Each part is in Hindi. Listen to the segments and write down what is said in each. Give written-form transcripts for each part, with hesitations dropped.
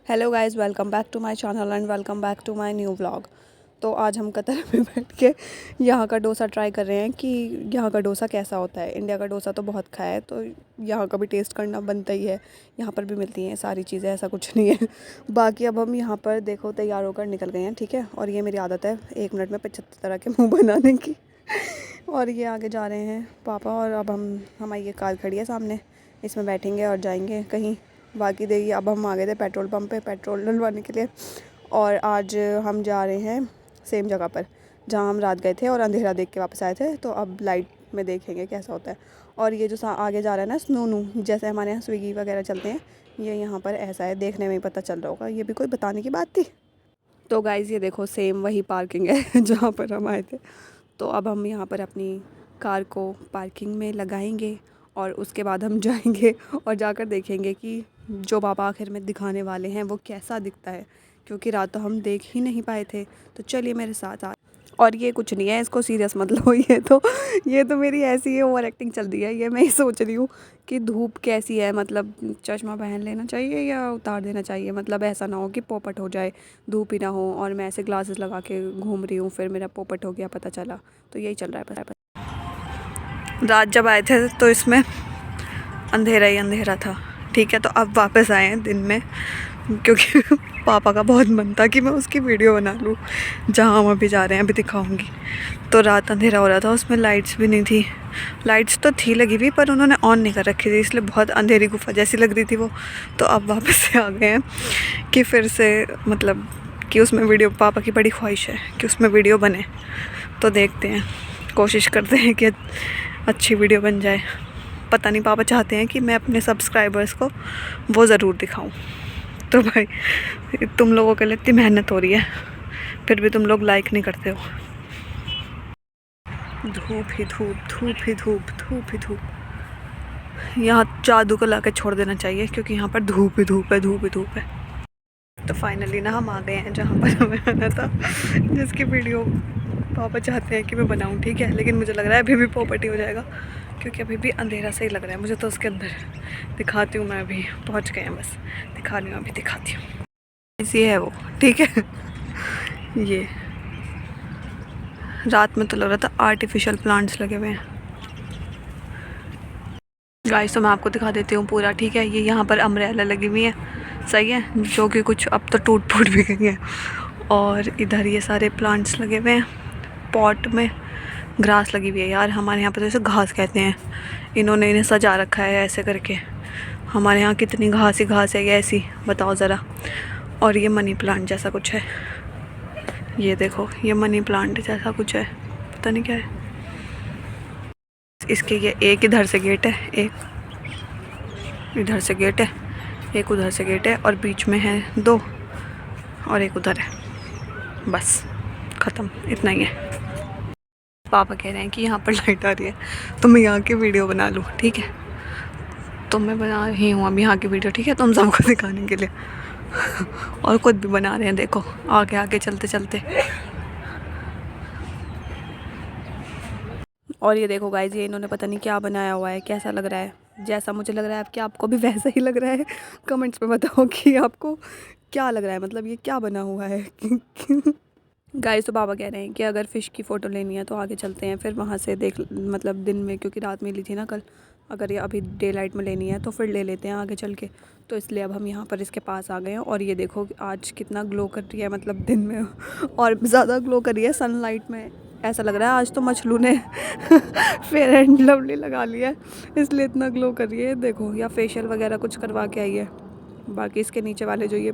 Hello guys, welcome back to my channel and welcome back to my new vlog. तो आज हम कतर में बैठ के यहाँ का डोसा ट्राई कर रहे हैं कि यहाँ का डोसा कैसा होता है। इंडिया का डोसा तो बहुत खाया है, तो यहाँ का भी टेस्ट करना बनता ही है। यहाँ पर भी मिलती हैं सारी चीज़ें, ऐसा कुछ नहीं है। बाकी अब हम यहाँ पर देखो तैयार होकर निकल गए हैं, ठीक है। और ये मेरी आदत है 1 मिनट में 75 तरह के मुँह बनाने की। और ये आगे जा रहे हैं पापा, और अब हमारी ये कार खड़ी है सामने, इसमें बैठेंगे और जाएंगे कहीं। बाकी देखिए, अब हम आ गए थे पेट्रोल पंप पे पेट्रोल डलवाने के लिए, और आज हम जा रहे हैं सेम जगह पर जहाँ हम रात गए थे और अंधेरा देख के वापस आए थे। तो अब लाइट में देखेंगे कैसा होता है। और ये जो आगे जा रहा है ना स्नूनू, जैसे हमारे यहाँ स्विगी वगैरह चलते हैं, ये यहाँ पर ऐसा है, देखने में ही पता चल रहा होगा। ये भी कोई बताने की बात थी। तो गाइज़ ये देखो, सेम वही पार्किंग है जहाँ पर हम आए थे। तो अब हम यहाँ पर अपनी कार को पार्किंग में लगाएंगे और उसके बाद हम जाएंगे और जाकर देखेंगे कि जो पापा आखिर में दिखाने वाले हैं वो कैसा दिखता है, क्योंकि रात तो हम देख ही नहीं पाए थे। तो चलिए मेरे साथ आ। और ये कुछ नहीं है, इसको सीरियस मत लो। ये तो मेरी ऐसी है, ओवर एक्टिंग चल रही है। ये मैं ही सोच रही हूँ कि धूप कैसी है, मतलब चश्मा पहन लेना चाहिए या उतार देना चाहिए। मतलब ऐसा ना हो कि पोपट हो जाए, धूप ही ना हो और मैं ऐसे ग्लासेस लगा के घूम रही हूँ, फिर मेरा पोपट हो गया पता चला। तो यही चल रहा है। रात जब आए थे तो इसमें अंधेरा ही अंधेरा था, ठीक है। तो अब वापस आए हैं दिन में, क्योंकि पापा का बहुत मन था कि मैं उसकी वीडियो बना लूँ जहाँ हम अभी जा रहे हैं, अभी दिखाऊंगी। तो रात अंधेरा हो रहा था, उसमें लाइट्स भी नहीं थी। लाइट्स तो थी लगी हुई पर उन्होंने ऑन नहीं कर रखी थी, इसलिए बहुत अंधेरी गुफा जैसी लग रही थी वो। तो अब वापस से आ गए हैं कि फिर से मतलब कि उसमें वीडियो, पापा की बड़ी ख्वाहिश है कि उसमें वीडियो बने। तो देखते हैं, कोशिश करते हैं कि अच्छी वीडियो बन जाए। पता नहीं, पापा चाहते हैं कि मैं अपने सब्सक्राइबर्स को वो ज़रूर दिखाऊं। तो भाई तुम लोगों के लिए इतनी मेहनत हो रही है, फिर भी तुम लोग लाइक नहीं करते हो। धूप ही धूप, धूप ही धूप, धूप ही धूप। यहाँ जादू को ला के छोड़ देना चाहिए, क्योंकि यहाँ पर धूप ही धूप है, धूप ही धूप है। तो फाइनली ना हम आ गए हैं जहाँ पर हमें आना था, जिसकी वीडियो पापा चाहते हैं कि मैं बनाऊँ, ठीक है। लेकिन मुझे लग रहा है अभी भी पॉपर्टी हो जाएगा, क्योंकि अभी भी अंधेरा सही लग रहा है मुझे। तो उसके अंदर दिखाती हूँ मैं, अभी पहुँच गए हैं, बस दिखा रही हूँ, अभी दिखाती हूँ। ऐसी है वो, ठीक है। ये रात में तो लग रहा था आर्टिफिशियल प्लांट्स लगे हुए हैं। गाइस तो मैं आपको दिखा देती हूँ पूरा, ठीक है। ये यहाँ पर अम्ब्रेला लगी हुई है, सही है, जो कि कुछ अब तो टूट फूट भी गई हैं। और इधर ये सारे प्लांट्स लगे हुए हैं पॉट में। ग्रास लगी हुई है यार, हमारे यहाँ पर तो इसे घास कहते हैं। इन्होंने इन्हें सजा रखा है ऐसे करके। हमारे यहाँ कितनी घास ही घास है ये ऐसी, बताओ ज़रा। और ये मनी प्लांट जैसा कुछ है, ये देखो, ये मनी प्लांट जैसा कुछ है, पता नहीं क्या है इसके। ये एक इधर से गेट है, एक इधर से गेट है, एक उधर से गेट है, और बीच में है 2 और एक उधर है। बस ख़त्म, इतना ही है। पापा कह रहे हैं कि यहाँ पर लाइट आ रही है तो मैं यहाँ की वीडियो बना लूँ, ठीक है। तो मैं बना रही हूँ अब यहाँ की वीडियो, ठीक है, तुम सबको दिखाने के लिए। और खुद भी बना रहे हैं, देखो आगे आगे चलते चलते। और ये देखो गाइस, ये इन्होंने पता नहीं क्या बनाया हुआ है, कैसा लग रहा है। जैसा मुझे लग रहा है क्या आपको भी वैसा ही लग रहा है? कमेंट्स में बताओ कि आपको क्या लग रहा है, मतलब ये क्या बना हुआ है। गाइस तो पापा कह रहे हैं कि अगर फ़िश की फ़ोटो लेनी है तो आगे चलते हैं, फिर वहाँ से देख, मतलब दिन में, क्योंकि रात में ली थी ना कल। अगर ये अभी डे लाइट में लेनी है तो फिर ले लेते हैं आगे चल के। तो इसलिए अब हम यहाँ पर इसके पास आ गए हैं। और ये देखो आज कितना ग्लो कर रही है, मतलब दिन में और ज़्यादा ग्लो कर रही है सनलाइट में। ऐसा लग रहा है आज तो मछलू ने फेयर एंड लवली लगा लिया है, इसलिए इतना ग्लो कर रही है। देखो, या फेशियल वगैरह कुछ करवा के आई है। बाकी इसके नीचे वाले जो ये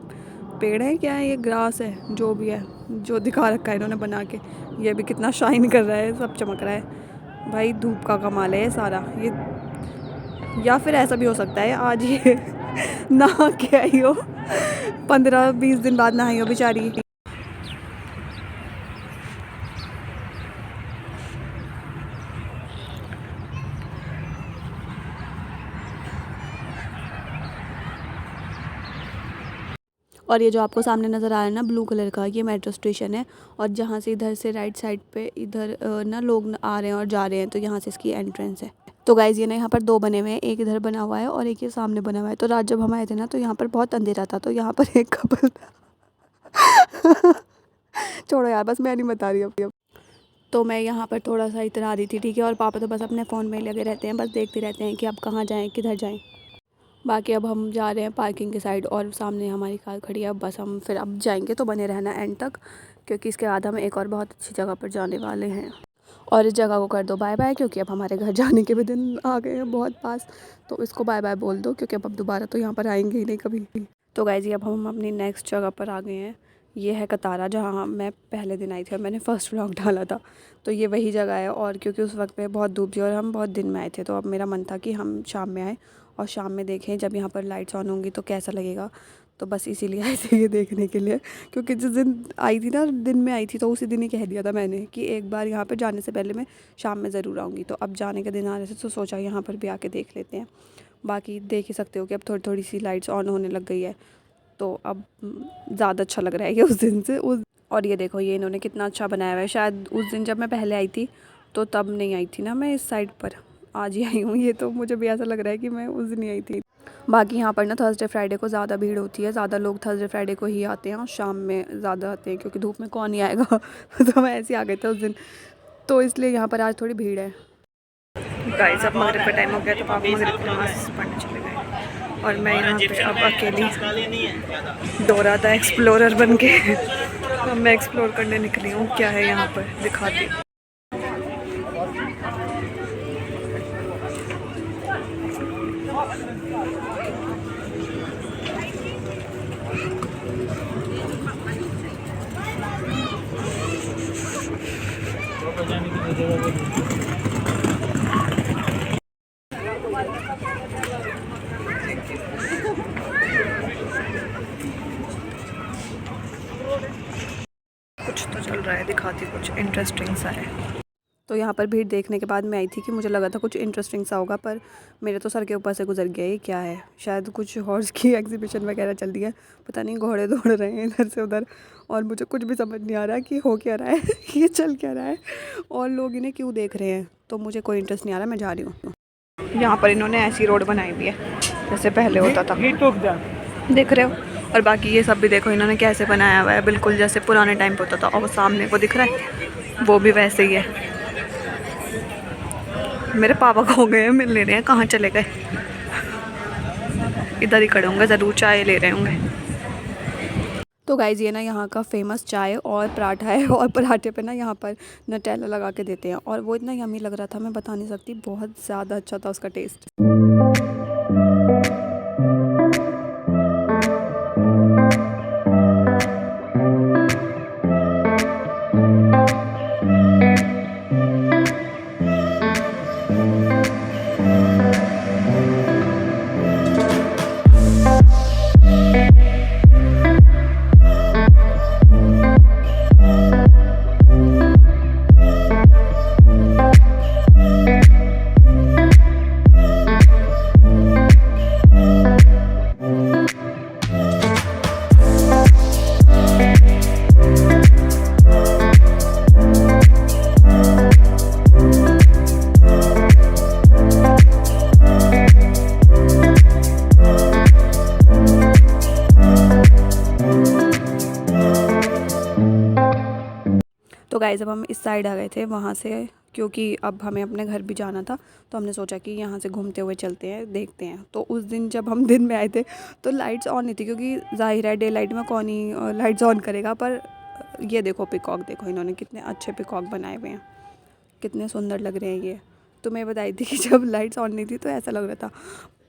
पेड़ है, क्या है ये, ग्रास है, जो भी है, जो दिखा रखा है इन्होंने बना के, ये भी कितना शाइन कर रहा है, सब चमक रहा है। भाई धूप का कमाल है ये सारा। ये या फिर ऐसा भी हो सकता है आज ये नहा के आई हो, 15-20 दिन बाद नहाई हो बेचारी। और ये जो आपको सामने नज़र आ रहा है ना ब्लू कलर का, ये मेट्रो स्टेशन है। और जहाँ से इधर से राइट साइड पे इधर ना लोग आ रहे हैं और जा रहे हैं, तो यहाँ से इसकी एंट्रेंस है। तो गाइज़ ये ना यहाँ पर 2 बने हुए हैं, एक इधर बना हुआ है और एक ये सामने बना हुआ है। तो रात जब हम आए थे ना तो यहाँ पर बहुत अंधेरा था, तो यहाँ पर एक कपल था। छोड़ो यार, बस मैं नहीं बता रही अब। तो मैं यहाँ पर थोड़ा-सा इतरा रही थी, ठीक है, और पापा तो बस अपने फ़ोन में ही लगे रहते हैं, बस देखते रहते हैं कि अब कहाँ जाएँ, किधर जाएँ। बाकी अब हम जा रहे हैं पार्किंग की साइड और सामने हमारी कार खड़ी है। अब बस हम फिर अब जाएंगे, तो बने रहना एंड तक, क्योंकि इसके बाद हम एक और बहुत अच्छी जगह पर जाने वाले हैं। और इस जगह को कर दो बाय बाय, क्योंकि अब हमारे घर जाने के भी दिन आ गए हैं बहुत पास। तो इसको बाय बाय बोल दो, क्योंकि अब दोबारा तो यहाँ पर आएंगे ही नहीं कभी। तो गाइस जी अब हम अपनी नेक्स्ट जगह पर आ गए हैं। ये है कतारा, जहाँ मैं पहले दिन आई थी और मैंने फ़र्स्ट व्लॉग डाला था। तो ये वही जगह है, और क्योंकि उस वक्त पे बहुत धूप थी और हम बहुत दिन में आए थे, तो अब मेरा मन था कि हम शाम में आएँ और शाम में देखें जब यहाँ पर लाइट्स ऑन होंगी तो कैसा लगेगा। तो बस इसीलिए आए थे ये देखने के लिए, क्योंकि जिस दिन आई थी ना, दिन में आई थी, तो उसी दिन ही कह दिया था मैंने कि एक बार यहाँ पर जाने से पहले मैं शाम में ज़रूर आऊँगी। तो अब जाने के दिन आने से तो सोचा यहाँ पर भी आके देख लेते हैं। बाकी देख ही सकते हो कि अब थोड़ी थोड़ी सी लाइट्स ऑन होने लग गई है, तो अब ज़्यादा अच्छा लग रहा है ये उस दिन से। और ये देखो, ये इन्होंने कितना अच्छा बनाया हुआ है। शायद उस दिन जब मैं पहले आई थी तो तब नहीं आई थी ना मैं इस साइड पर, आज ही आई हूँ। ये तो मुझे भी ऐसा लग रहा है कि मैं उस दिन ही आई थी। बाकी यहाँ पर ना थर्सडे फ्राइडे को ज़्यादा भीड़ होती है, ज़्यादा लोग थर्सडे फ्राइडे को ही आते हैं और शाम में ज़्यादा आते हैं, क्योंकि धूप में कौन ही आएगा। तो मैं ऐसे ही आ गए थे उस दिन, तो इसलिए यहाँ पर आज थोड़ी भीड़ है। गाइस अब मगरिब का टाइम हो गया, तो पापा मगरिब की नमाज़ पढ़ने चले गए और मैं यहाँ पे अब अकेली डोरा द एक्सप्लोरर बन के अब मैं एक्सप्लोर करने निकली हूँ। क्या है यहाँ पर दिखाती हूँ। कुछ तो चल रहा है, दिखाती कुछ इंटरेस्टिंग सा है। तो यहाँ पर भीड़ देखने के बाद मैं आई थी कि मुझे लगा था कुछ इंटरेस्टिंग सा होगा, पर मेरे तो सर के ऊपर से गुजर गया। ये क्या है? शायद कुछ हॉर्स की एग्जीबिशन वगैरह चल रही है, पता नहीं, घोड़े दौड़ रहे हैं इधर से उधर, और मुझे कुछ भी समझ नहीं आ रहा कि हो क्या रहा है। ये चल क्या रहा है और लोग इन्हें क्यों देख रहे हैं। तो मुझे कोई इंटरेस्ट नहीं आ रहा, मैं जा रही हूँ। यहाँ पर इन्होंने ऐसी रोड बनाई हुई है जैसे पहले होता था, देख रहे हो। और बाकी ये सब भी देखो इन्होंने कैसे बनाया हुआ है, बिल्कुल जैसे पुराने टाइम पे होता था। और वो सामने को दिख रहा है, वो भी वैसे ही है। मेरे पापा खो गए हैं, मिल ले रहे हैं, कहाँ चले गए। इधर ही खड़े होंगे, ज़रूर चाय ले रहे होंगे। तो गाइज ये ना यहाँ का फेमस चाय और पराठा है, और पराठे पे ना यहाँ पर नटेला लगा के देते हैं, और वो इतना यम्मी लग रहा था, मैं बता नहीं सकती, बहुत ज़्यादा अच्छा था उसका टेस्ट। तो गाइस अब हम इस साइड आ गए थे वहाँ से, क्योंकि अब हमें अपने घर भी जाना था, तो हमने सोचा कि यहाँ से घूमते हुए चलते हैं, देखते हैं। तो उस दिन जब हम दिन में आए थे तो लाइट्स ऑन नहीं थी, क्योंकि जाहिर है डे लाइट में कौन ही लाइट्स ऑन करेगा। पर ये देखो पिकॉक, देखो इन्होंने कितने अच्छे पिकॉक बनाए हुए हैं, कितने सुंदर लग रहे हैं ये। तो मैं बताई थी कि जब लाइट्स ऑन नहीं थी तो ऐसा लग रहा था,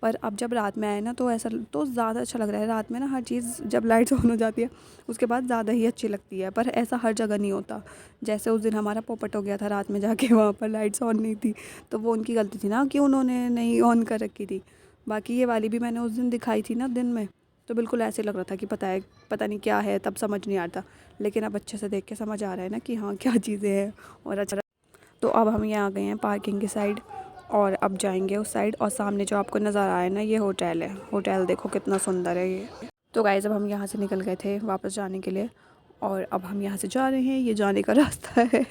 पर अब जब रात में आए ना तो ऐसा तो ज़्यादा अच्छा लग रहा है। रात में ना हर चीज़ जब लाइट्स ऑन हो जाती है उसके बाद ज़्यादा ही अच्छी लगती है, पर ऐसा हर जगह नहीं होता। जैसे उस दिन हमारा पोपट हो गया था रात में जाके, वहाँ पर लाइट्स ऑन नहीं थी, तो वो उनकी गलती थी ना कि उन्होंने नहीं ऑन कर रखी थी। बाकी ये वाली भी मैंने उस दिन दिखाई थी ना दिन में, तो बिल्कुल ऐसे लग रहा था कि पता नहीं क्या है, तब समझ नहीं आ रहा था। लेकिन अब अच्छे से देख के समझ आ रहा है ना कि हाँ क्या चीज़ें हैं और अच्छा। तो अब हम यहाँ आ गए हैं पार्किंग की साइड, और अब जाएंगे उस साइड। और सामने जो आपको नज़र आ रहा है ना, ये होटल है। होटल देखो कितना सुंदर है ये। तो गाइस अब हम यहाँ से निकल गए थे वापस जाने के लिए, और अब हम यहाँ से जा रहे हैं। ये जाने का रास्ता है।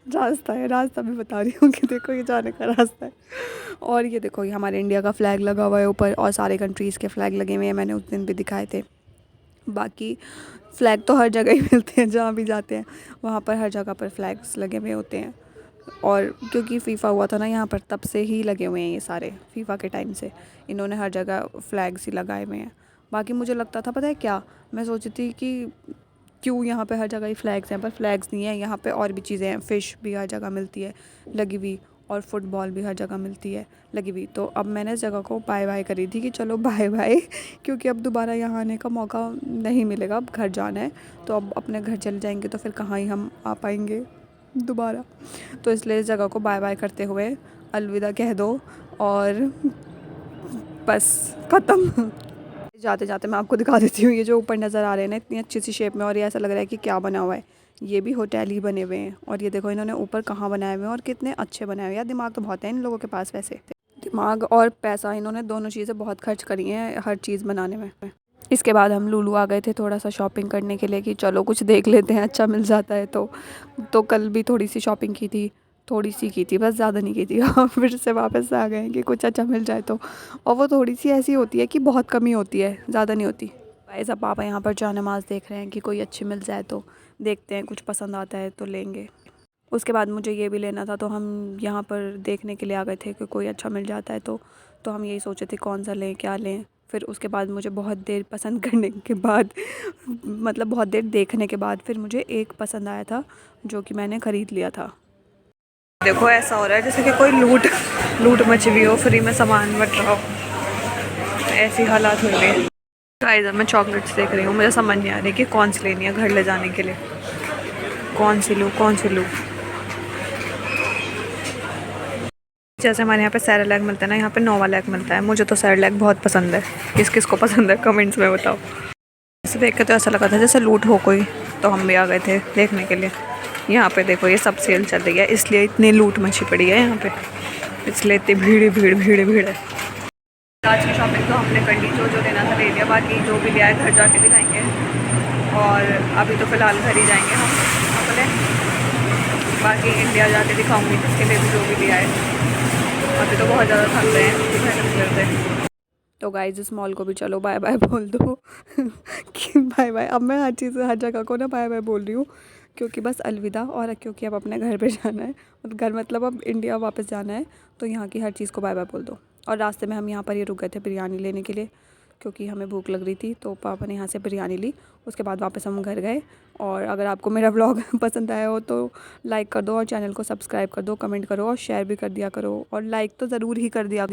रास्ता है, रास्ता भी बता रही हूँ कि देखो ये जाने का रास्ता है। और ये देखो ये हमारे इंडिया का फ़्लैग लगा हुआ है ऊपर, और सारे कंट्रीज़ के फ़्लैग लगे हुए हैं, मैंने उस दिन भी दिखाए थे। बाकी फ़्लैग तो हर जगह ही मिलते हैं, जहाँ भी जाते हैं वहाँ पर हर जगह पर फ़्लैग्स लगे हुए होते हैं। और क्योंकि फ़ीफ़ा हुआ था ना यहाँ पर, तब से ही लगे हुए हैं ये सारे, फ़ीफ़ा के टाइम से इन्होंने हर जगह फ़्लैग्स ही लगाए हुए हैं। बाकी मुझे लगता था, पता है क्या, मैं सोचती थी कि क्यों यहाँ पे हर जगह ही फ़्लैग्स हैं, पर फ़्लैग्स नहीं है, यहाँ पे और भी चीज़ें हैं। फ़िश भी हर जगह मिलती है लगी हुई, और फुटबॉल भी हर जगह मिलती है लगी हुई। तो अब मैंने इस जगह को बाय बाय करी थी कि चलो बाय बाय, क्योंकि अब दोबारा यहाँ आने का मौका नहीं मिलेगा, अब घर जाना है। तो अब अपने घर चले जाएंगे तो फिर कहाँ ही हम आ पाएंगे दोबारा। तो इसलिए इस जगह को बाय बाय करते हुए अलविदा कह दो, और बस ख़त्म। जाते जाते मैं आपको दिखा देती हूँ, ये जो ऊपर नज़र आ रहे हैं ना इतनी अच्छी सी शेप में, और ये ऐसा लग रहा है कि क्या बना हुआ है, ये भी होटल ही बने हुए हैं। और ये देखो इन्होंने ऊपर कहाँ बनाए हुए हैं, और कितने अच्छे बनाए हुए हैं। यार दिमाग तो बहुत है इन लोगों के पास, वैसे दिमाग और पैसा इन्होंने दोनों चीज़ें बहुत खर्च करी हैं हर चीज़ बनाने में। इसके बाद हम लुलु आ गए थे थोड़ा सा शॉपिंग करने के लिए, कि चलो कुछ देख लेते हैं, अच्छा मिल जाता है तो कल भी थोड़ी सी शॉपिंग की थी, थोड़ी सी की थी बस, ज़्यादा नहीं की थी। और फिर से वापस आ गए हैं कि कुछ अच्छा मिल जाए तो। और वो थोड़ी सी ऐसी होती है कि बहुत कमी होती है, ज़्यादा नहीं होती। गाइस अब पापा यहाँ पर जा नमाज़ देख रहे हैं कि कोई अच्छी मिल जाए तो देखते हैं, कुछ पसंद आता है तो लेंगे। उसके बाद मुझे ये भी लेना था, तो हम यहाँ पर देखने के लिए आ गए थे कि कोई अच्छा मिल जाता है तो हम यही सोचे थे कौन सा लें, क्या लें। फिर उसके बाद मुझे बहुत देर पसंद करने के बाद, मतलब बहुत देर देखने के बाद, फिर मुझे एक पसंद आया था जो कि मैंने ख़रीद लिया था। देखो ऐसा हो रहा है जैसे कि कोई लूट मची हुई हो, फ्री में सामान बट रहा हो, ऐसी हालात हो रही है। गाइस मैं चॉकलेट्स देख रही हूँ, मुझे समझ नहीं आ रही कि कौन सी लेनी है घर ले जाने के लिए, कौन सी लूँ। जैसे हमारे यहाँ पे सेरेलैक मिलता है ना, यहाँ पे नोवालैक मिलता है। मुझे तो सेरेलैक बहुत पसंद है, किस को पसंद है कमेंट्स में बताओ। इसे देख के तो ऐसा लगा था जैसे लूट हो कोई, तो हम भी आ गए थे देखने के लिए। यहाँ पे देखो ये सब सेल चल रही है, इसलिए इतनी लूट मची पड़ी है यहाँ पे, इसलिए इतनी भीड़ है। आज की शॉपिंग तो हमने कर ली, जो लेना था ले लिया, बाकी जो भी लिया है घर जाके दिखाएंगे। और अभी तो फ़िलहाल घर ही जाएंगे हम अपने, बाकी इंडिया जाके दिखाऊंगी जिसके लिए भी जो भी लिया है। अभी तो बहुत ज़्यादा थक रहे हैं, मेहनत करते हैं। तो गाइस इस मॉल को भी चलो बाय बाय बोल दो कि बाय बाय। अब मैं हर चीज़ हर जगह को ना बाय बाय बोल रही हूँ, क्योंकि बस अलविदा। और क्योंकि अब अपने घर पे जाना है, घर मतलब अब इंडिया वापस जाना है, तो यहाँ की हर चीज़ को बाय बाय बोल दो। और रास्ते में हम यहाँ पर ही रुक गए थे बिरयानी लेने के लिए, क्योंकि हमें भूख लग रही थी, तो पापा ने यहाँ से बिरयानी ली। उसके बाद वापस हम घर गए। और अगर आपको मेरा व्लॉग पसंद आया हो तो लाइक कर दो, और चैनल को सब्सक्राइब कर दो, कमेंट करो और शेयर भी कर दिया करो, और लाइक तो ज़रूर ही कर दिया